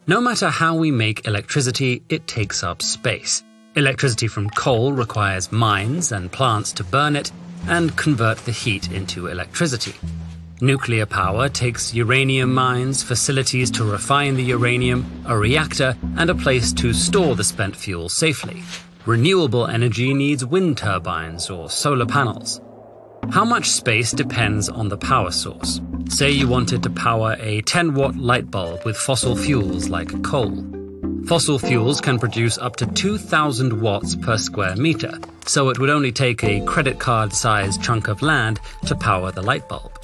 No matter how we make electricity, it takes up space. Electricity from coal requires mines and plants to burn it and convert the heat into electricity. Nuclear power takes uranium mines, facilities to refine the uranium, a reactor, and a place to store the spent fuel safely. Renewable energy needs wind turbines or solar panels. How much space depends on the power source. Say you wanted to power a 10-watt light bulb with fossil fuels like coal. Fossil fuels can produce up to 2,000 watts per square meter, so it would only take a credit card-sized chunk of land to power the light bulb.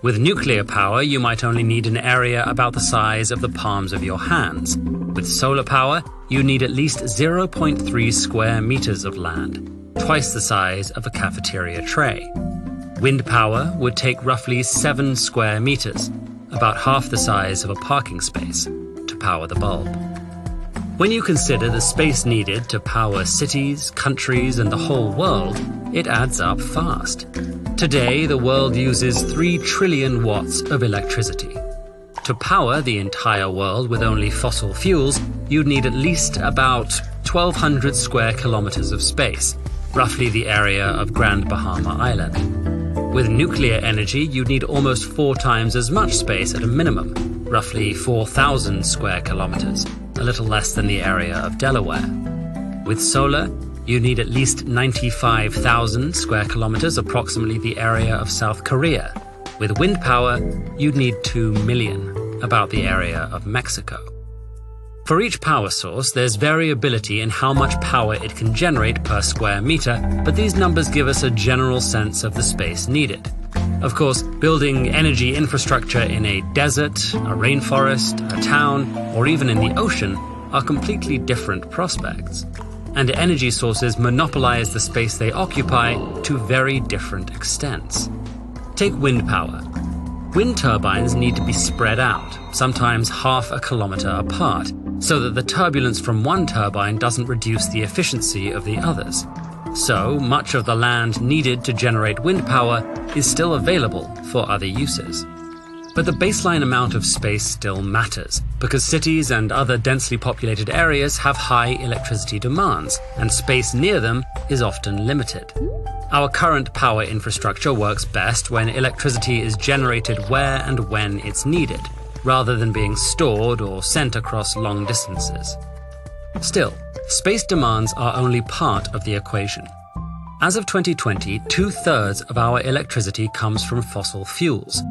With nuclear power, you might only need an area about the size of the palms of your hands. With solar power, you need at least 0.3 square meters of land, twice the size of a cafeteria tray. Wind power would take roughly 7 square meters, about half the size of a parking space, to power the bulb. When you consider the space needed to power cities, countries, and the whole world, it adds up fast. Today, the world uses 3 trillion watts of electricity. To power the entire world with only fossil fuels, you'd need at least about 1,200 square kilometers of space, roughly the area of Grand Bahama Island. With nuclear energy, you'd need almost 4 times as much space at a minimum, roughly 4,000 square kilometers, a little less than the area of Delaware. With solar, you need at least 95,000 square kilometers, approximately the area of South Korea. With wind power, you'd need 2 million, about the area of Mexico. For each power source, there's variability in how much power it can generate per square meter, but these numbers give us a general sense of the space needed. Of course, building energy infrastructure in a desert, a rainforest, a town, or even in the ocean are completely different prospects. And energy sources monopolize the space they occupy to very different extents. Take wind power. Wind turbines need to be spread out, sometimes half a kilometer apart, so that the turbulence from one turbine doesn't reduce the efficiency of the others. So, much of the land needed to generate wind power is still available for other uses. But the baseline amount of space still matters, because cities and other densely populated areas have high electricity demands, and space near them is often limited. Our current power infrastructure works best when electricity is generated where and when it's needed, rather than being stored or sent across long distances. Still, space demands are only part of the equation. As of 2020, 2/3 of our electricity comes from fossil fuels.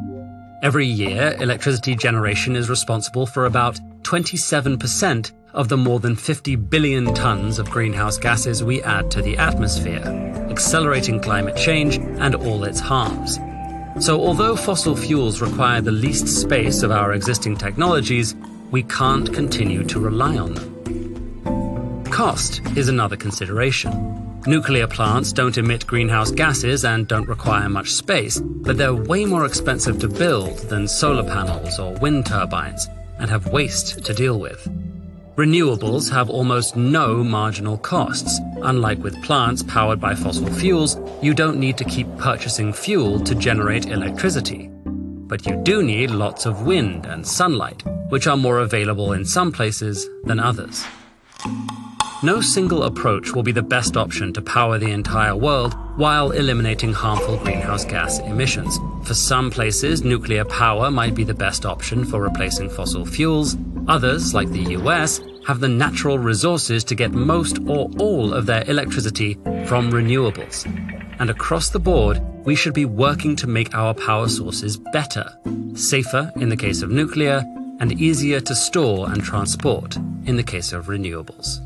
Every year, electricity generation is responsible for about 27% of the more than 50 billion tons of greenhouse gases we add to the atmosphere, accelerating climate change and all its harms. So although fossil fuels require the least space of our existing technologies, we can't continue to rely on them. Cost is another consideration. Nuclear plants don't emit greenhouse gases and don't require much space, but they're way more expensive to build than solar panels or wind turbines, and have waste to deal with. Renewables have almost no marginal costs. Unlike with plants powered by fossil fuels, you don't need to keep purchasing fuel to generate electricity. But you do need lots of wind and sunlight, which are more available in some places than others. No single approach will be the best option to power the entire world while eliminating harmful greenhouse gas emissions. For some places, nuclear power might be the best option for replacing fossil fuels. Others, like the US, have the natural resources to get most or all of their electricity from renewables. And across the board, we should be working to make our power sources better, safer in the case of nuclear, and easier to store and transport in the case of renewables.